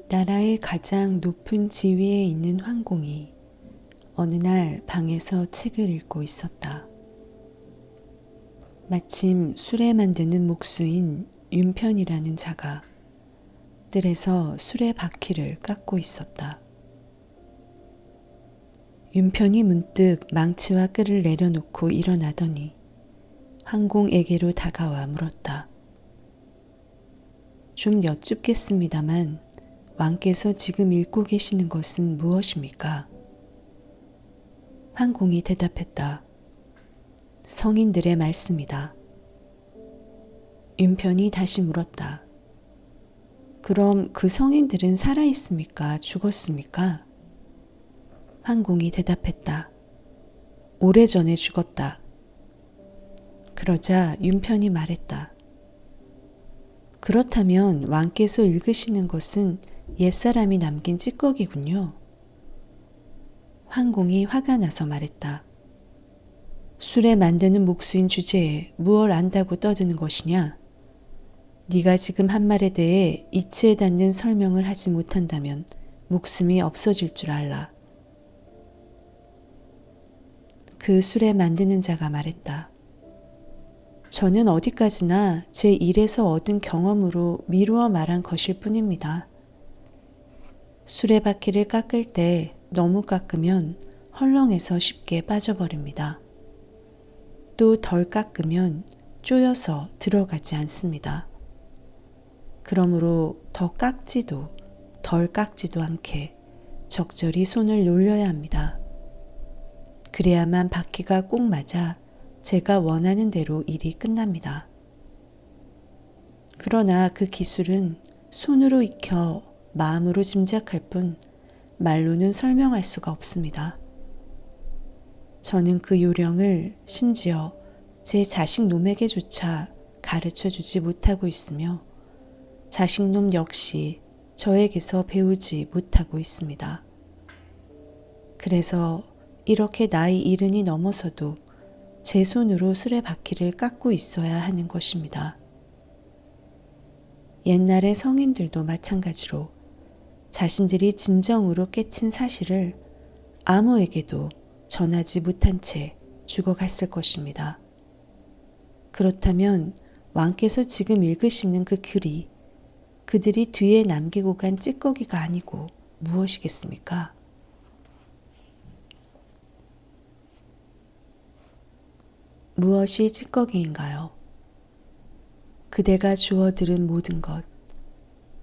나라의 가장 높은 지위에 있는 황공이 어느 날 방에서 책을 읽고 있었다. 마침 술에 만드는 목수인 윤편이라는 자가 뜰에서 술의 바퀴를 깎고 있었다. 윤편이 문득 망치와 끌을 내려놓고 일어나더니 황공에게로 다가와 물었다. 좀 여쭙겠습니다만 왕께서 지금 읽고 계시는 것은 무엇입니까? 황공이 대답했다. 성인들의 말씀이다. 윤편이 다시 물었다. 그럼 그 성인들은 살아있습니까? 죽었습니까? 황공이 대답했다. 오래전에 죽었다. 그러자 윤편이 말했다. 그렇다면 왕께서 읽으시는 것은 옛사람이 남긴 찌꺼기군요. 황공이 화가 나서 말했다. 술에 만드는 목수인 주제에 무얼 안다고 떠드는 것이냐? 네가 지금 한 말에 대해 이치에 닿는 설명을 하지 못한다면 목숨이 없어질 줄 알라. 그 술에 만드는 자가 말했다. 저는 어디까지나 제 일에서 얻은 경험으로 미루어 말한 것일 뿐입니다. 수레바퀴를 깎을 때 너무 깎으면 헐렁해서 쉽게 빠져버립니다. 또 덜 깎으면 쪼여서 들어가지 않습니다. 그러므로 더 깎지도 덜 깎지도 않게 적절히 손을 놀려야 합니다. 그래야만 바퀴가 꼭 맞아 제가 원하는 대로 일이 끝납니다. 그러나 그 기술은 손으로 익혀 마음으로 짐작할 뿐 말로는 설명할 수가 없습니다. 저는 그 요령을 심지어 제 자식놈에게조차 가르쳐 주지 못하고 있으며 자식놈 역시 저에게서 배우지 못하고 있습니다. 그래서 이렇게 나이 70이 넘어서도 제 손으로 수레바퀴를 깎고 있어야 하는 것입니다. 옛날의 성인들도 마찬가지로 자신들이 진정으로 깨친 사실을 아무에게도 전하지 못한 채 죽어갔을 것입니다. 그렇다면 왕께서 지금 읽으시는 그 글이 그들이 뒤에 남기고 간 찌꺼기가 아니고 무엇이겠습니까? 무엇이 찌꺼기인가요? 그대가 주워들은 모든 것,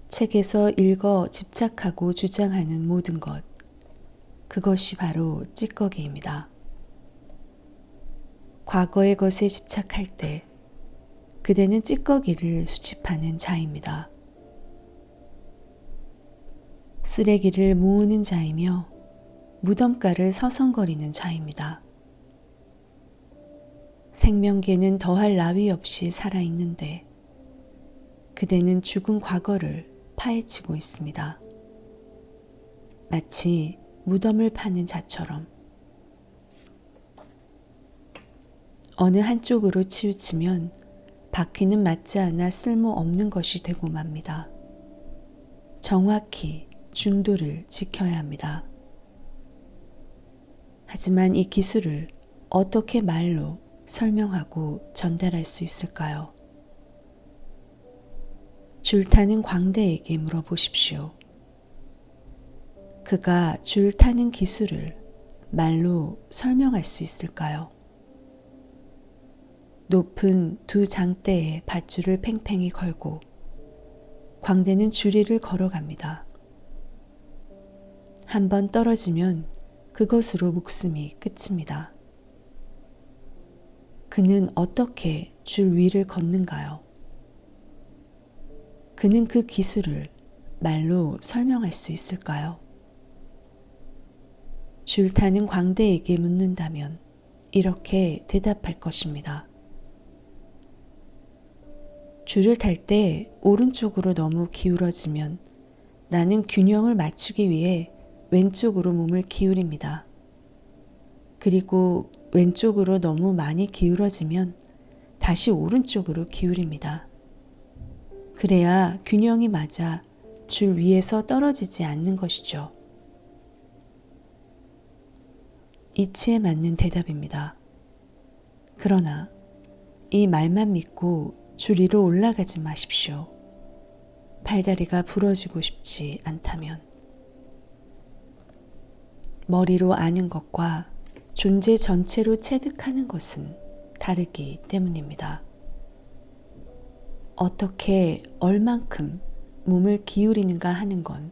책에서 읽어 집착하고 주장하는 모든 것, 그것이 바로 찌꺼기입니다. 과거의 것에 집착할 때 그대는 찌꺼기를 수집하는 자입니다. 쓰레기를 모으는 자이며 무덤가를 서성거리는 자입니다. 생명계는 더할 나위 없이 살아있는데 그대는 죽은 과거를 파헤치고 있습니다. 마치 무덤을 파는 자처럼 어느 한쪽으로 치우치면 바퀴는 맞지 않아 쓸모없는 것이 되고 맙니다. 정확히 중도를 지켜야 합니다. 하지만 이 기술을 어떻게 말로 설명하고 전달할 수 있을까요? 줄타는 광대에게 물어보십시오. 그가 줄타는 기술을 말로 설명할 수 있을까요? 높은 두 장대에 밧줄을 팽팽히 걸고 광대는 줄이를 걸어갑니다. 한번 떨어지면 그것으로 목숨이 끝입니다. 그는 어떻게 줄 위를 걷는가요? 그는 그 기술을 말로 설명할 수 있을까요? 줄 타는 광대에게 묻는다면 이렇게 대답할 것입니다. 줄을 탈 때 오른쪽으로 너무 기울어지면 나는 균형을 맞추기 위해 왼쪽으로 몸을 기울입니다. 그리고 왼쪽으로 너무 많이 기울어지면 다시 오른쪽으로 기울입니다. 그래야 균형이 맞아 줄 위에서 떨어지지 않는 것이죠. 이치에 맞는 대답입니다. 그러나 이 말만 믿고 줄 위로 올라가지 마십시오. 팔다리가 부러지고 싶지 않다면. 머리로 아는 것과 존재 전체로 체득하는 것은 다르기 때문입니다. 어떻게 얼만큼 몸을 기울이는가 하는 건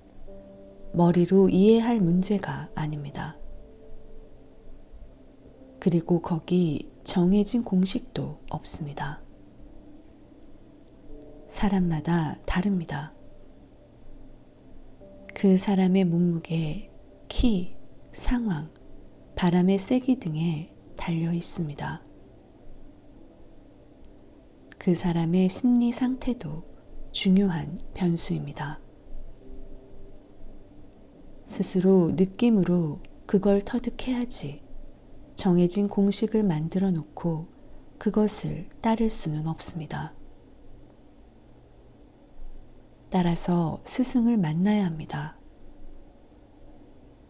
머리로 이해할 문제가 아닙니다. 그리고 거기 정해진 공식도 없습니다. 사람마다 다릅니다. 그 사람의 몸무게, 키, 상황, 바람의 세기 등에 달려 있습니다. 그 사람의 심리 상태도 중요한 변수입니다. 스스로 느낌으로 그걸 터득해야지 정해진 공식을 만들어 놓고 그것을 따를 수는 없습니다. 따라서 스승을 만나야 합니다.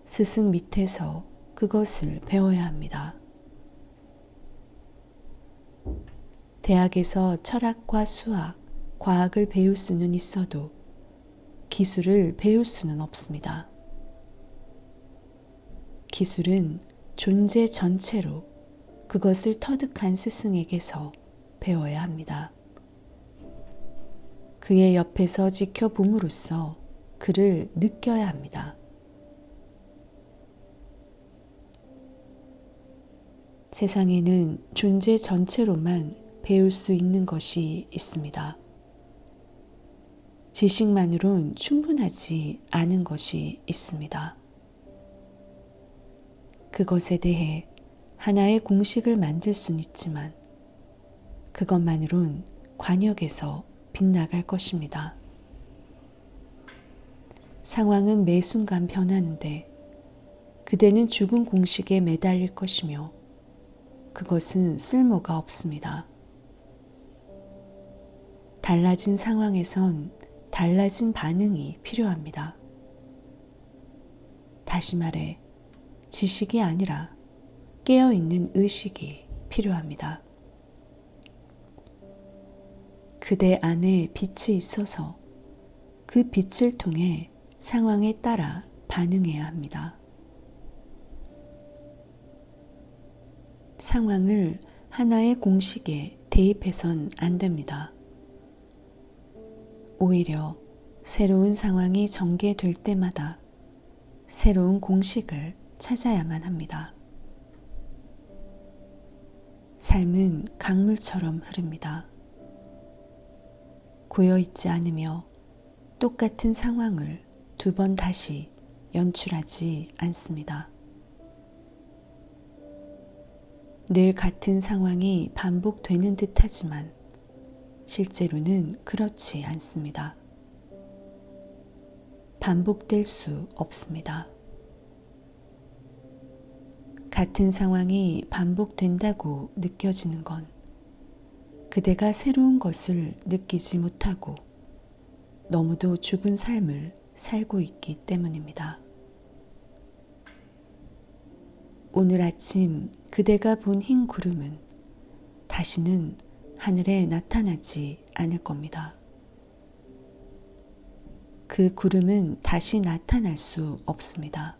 스승 밑에서 그것을 배워야 합니다. 대학에서 철학과 수학, 과학을 배울 수는 있어도 기술을 배울 수는 없습니다. 기술은 존재 전체로 그것을 터득한 스승에게서 배워야 합니다. 그의 옆에서 지켜봄으로써 그를 느껴야 합니다. 세상에는 존재 전체로만 배울 수 있는 것이 있습니다. 지식만으론 충분하지 않은 것이 있습니다. 그것에 대해 하나의 공식을 만들 수는 있지만 그것만으론 관역에서 빗나갈 것입니다. 상황은 매 순간 변하는데 그대는 죽은 공식에 매달릴 것이며 그것은 쓸모가 없습니다. 달라진 상황에선 달라진 반응이 필요합니다. 다시 말해 지식이 아니라 깨어있는 의식이 필요합니다. 그대 안에 빛이 있어서 그 빛을 통해 상황에 따라 반응해야 합니다. 상황을 하나의 공식에 대입해선 안 됩니다. 오히려 새로운 상황이 전개될 때마다 새로운 공식을 찾아야만 합니다. 삶은 강물처럼 흐릅니다. 고여있지 않으며 똑같은 상황을 두 번 다시 연출하지 않습니다. 늘 같은 상황이 반복되는 듯하지만 실제로는 그렇지 않습니다. 반복될 수 없습니다. 같은 상황이 반복된다고 느껴지는 건 그대가 새로운 것을 느끼지 못하고 너무도 죽은 삶을 살고 있기 때문입니다. 오늘 아침 그대가 본 흰 구름은 다시는 하늘에 나타나지 않을 겁니다. 그 구름은 다시 나타날 수 없습니다.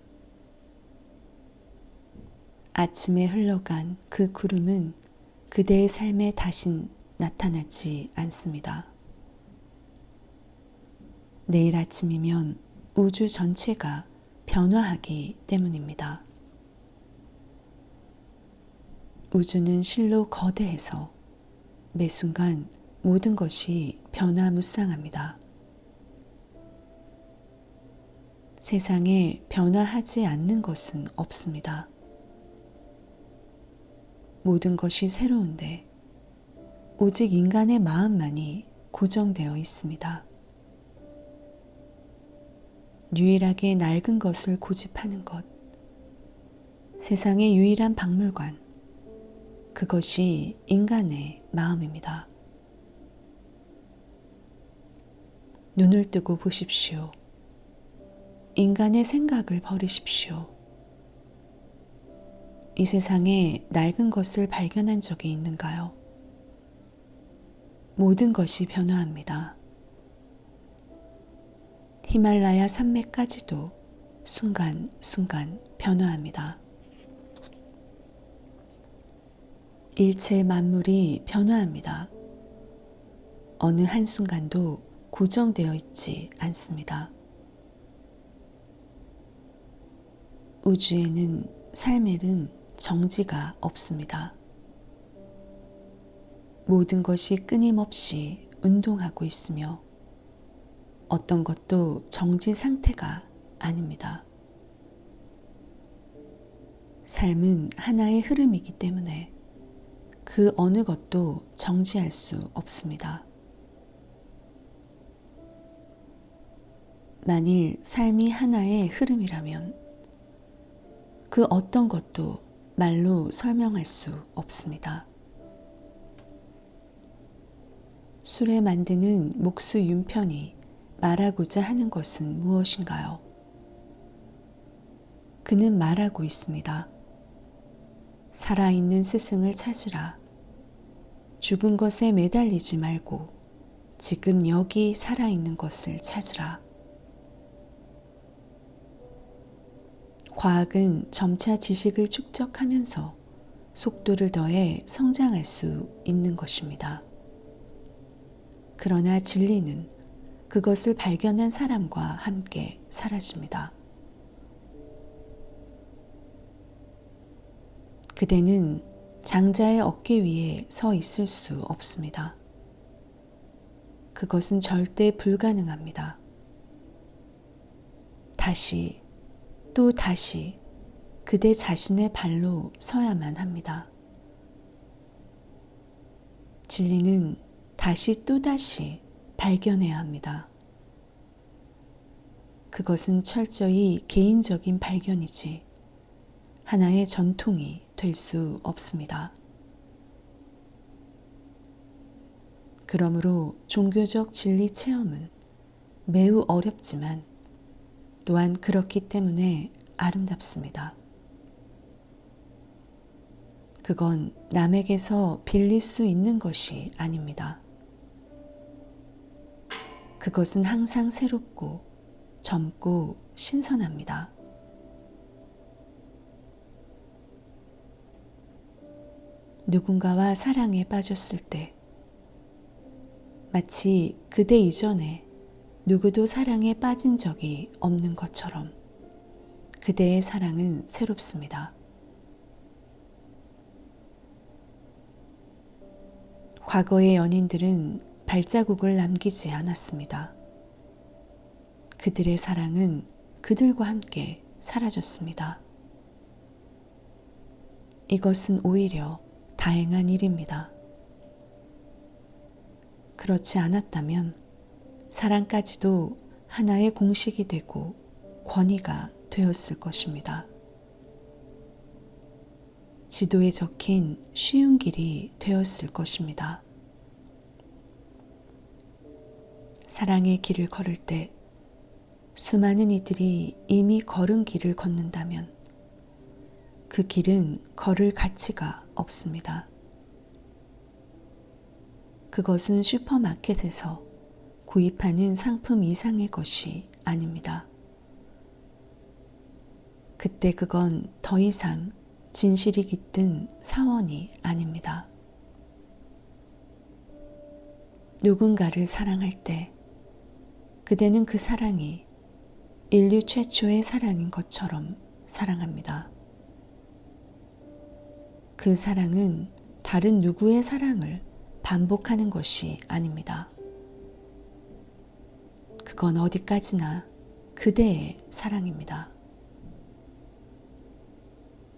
아침에 흘러간 그 구름은 그대의 삶에 다신 나타나지 않습니다. 내일 아침이면 우주 전체가 변화하기 때문입니다. 우주는 실로 거대해서 매 순간 모든 것이 변화무쌍합니다. 세상에 변화하지 않는 것은 없습니다. 모든 것이 새로운데 오직 인간의 마음만이 고정되어 있습니다. 유일하게 낡은 것을 고집하는 것, 세상의 유일한 박물관, 그것이 인간의 마음입니다. 눈을 뜨고 보십시오. 인간의 생각을 버리십시오. 이 세상에 낡은 것을 발견한 적이 있는가요? 모든 것이 변화합니다. 히말라야 산맥까지도 순간순간 변화합니다. 일체 만물이 변화합니다. 어느 한순간도 고정되어 있지 않습니다. 우주에는, 삶에는 정지가 없습니다. 모든 것이 끊임없이 운동하고 있으며 어떤 것도 정지 상태가 아닙니다. 삶은 하나의 흐름이기 때문에 그 어느 것도 정지할 수 없습니다. 만일 삶이 하나의 흐름이라면 그 어떤 것도 말로 설명할 수 없습니다. 술에 만드는 목수 윤편이 말하고자 하는 것은 무엇인가요? 그는 말하고 있습니다. 살아있는 스승을 찾으라. 죽은 것에 매달리지 말고 지금 여기 살아있는 것을 찾으라. 과학은 점차 지식을 축적하면서 속도를 더해 성장할 수 있는 것입니다. 그러나 진리는 그것을 발견한 사람과 함께 사라집니다. 그대는 장자의 어깨 위에 서 있을 수 없습니다. 그것은 절대 불가능합니다. 다시 또 다시 그대 자신의 발로 서야만 합니다. 진리는 다시 또 다시 발견해야 합니다. 그것은 철저히 개인적인 발견이지 하나의 전통이 될 수 없습니다. 그러므로 종교적 진리 체험은 매우 어렵지만 또한 그렇기 때문에 아름답습니다. 그건 남에게서 빌릴 수 있는 것이 아닙니다. 그것은 항상 새롭고 젊고 신선합니다. 누군가와 사랑에 빠졌을 때 마치 그대 이전에 누구도 사랑에 빠진 적이 없는 것처럼 그대의 사랑은 새롭습니다. 과거의 연인들은 발자국을 남기지 않았습니다. 그들의 사랑은 그들과 함께 사라졌습니다. 이것은 오히려 다행한 일입니다. 그렇지 않았다면 사랑까지도 하나의 공식이 되고 권위가 되었을 것입니다. 지도에 적힌 쉬운 길이 되었을 것입니다. 사랑의 길을 걸을 때 수많은 이들이 이미 걸은 길을 걷는다면 그 길은 걸을 가치가 없습니다. 그것은 슈퍼마켓에서 구입하는 상품 이상의 것이 아닙니다. 그때 그건 더 이상 진실이 깃든 사원이 아닙니다. 누군가를 사랑할 때 그대는 그 사랑이 인류 최초의 사랑인 것처럼 사랑합니다. 그 사랑은 다른 누구의 사랑을 반복하는 것이 아닙니다. 그건 어디까지나 그대의 사랑입니다.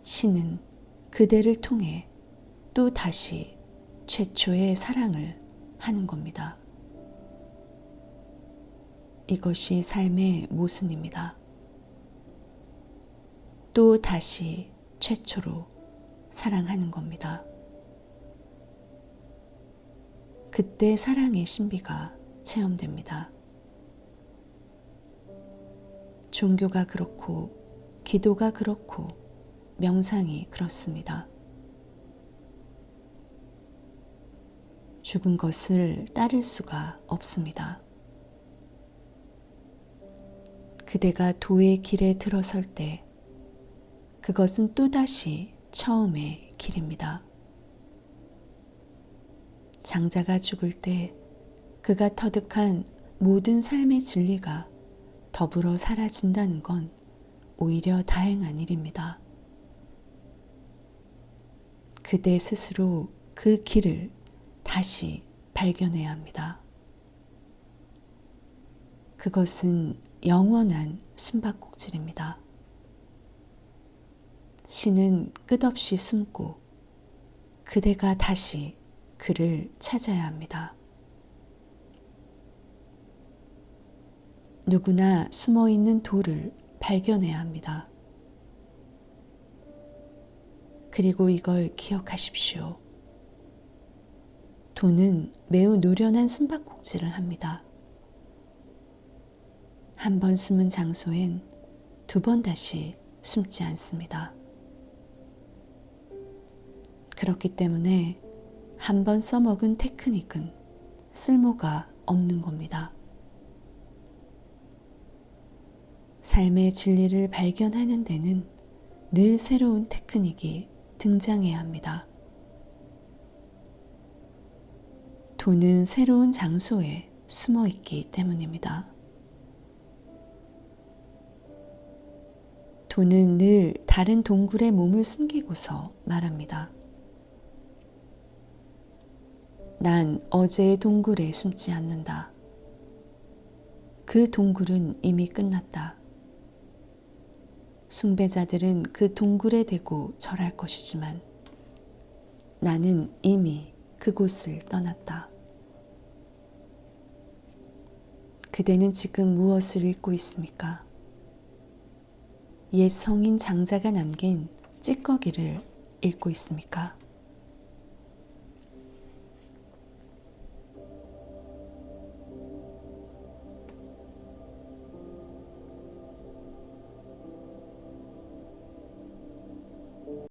신은 그대를 통해 또 다시 최초의 사랑을 하는 겁니다. 이것이 삶의 모순입니다. 또 다시 최초로 사랑하는 겁니다. 그때 사랑의 신비가 체험됩니다. 종교가 그렇고 기도가 그렇고 명상이 그렇습니다. 죽은 것을 따를 수가 없습니다. 그대가 도의 길에 들어설 때 그것은 또다시 처음의 길입니다. 장자가 죽을 때 그가 터득한 모든 삶의 진리가 더불어 사라진다는 건 오히려 다행한 일입니다. 그대 스스로 그 길을 다시 발견해야 합니다. 그것은 영원한 숨바꼭질입니다. 신은 끝없이 숨고 그대가 다시 그를 찾아야 합니다. 누구나 숨어있는 도를 발견해야 합니다. 그리고 이걸 기억하십시오. 도는 매우 노련한 숨바꼭질을 합니다. 한 번 숨은 장소엔 두 번 다시 숨지 않습니다. 그렇기 때문에 한 번 써먹은 테크닉은 쓸모가 없는 겁니다. 삶의 진리를 발견하는 데는 늘 새로운 테크닉이 등장해야 합니다. 도는 새로운 장소에 숨어 있기 때문입니다. 도는 늘 다른 동굴에 몸을 숨기고서 말합니다. 난 어제의 동굴에 숨지 않는다. 그 동굴은 이미 끝났다. 숭배자들은 그 동굴에 대고 절할 것이지만 나는 이미 그곳을 떠났다. 그대는 지금 무엇을 읽고 있습니까? 옛 성인 장자가 남긴 찌꺼기를 읽고 있습니까?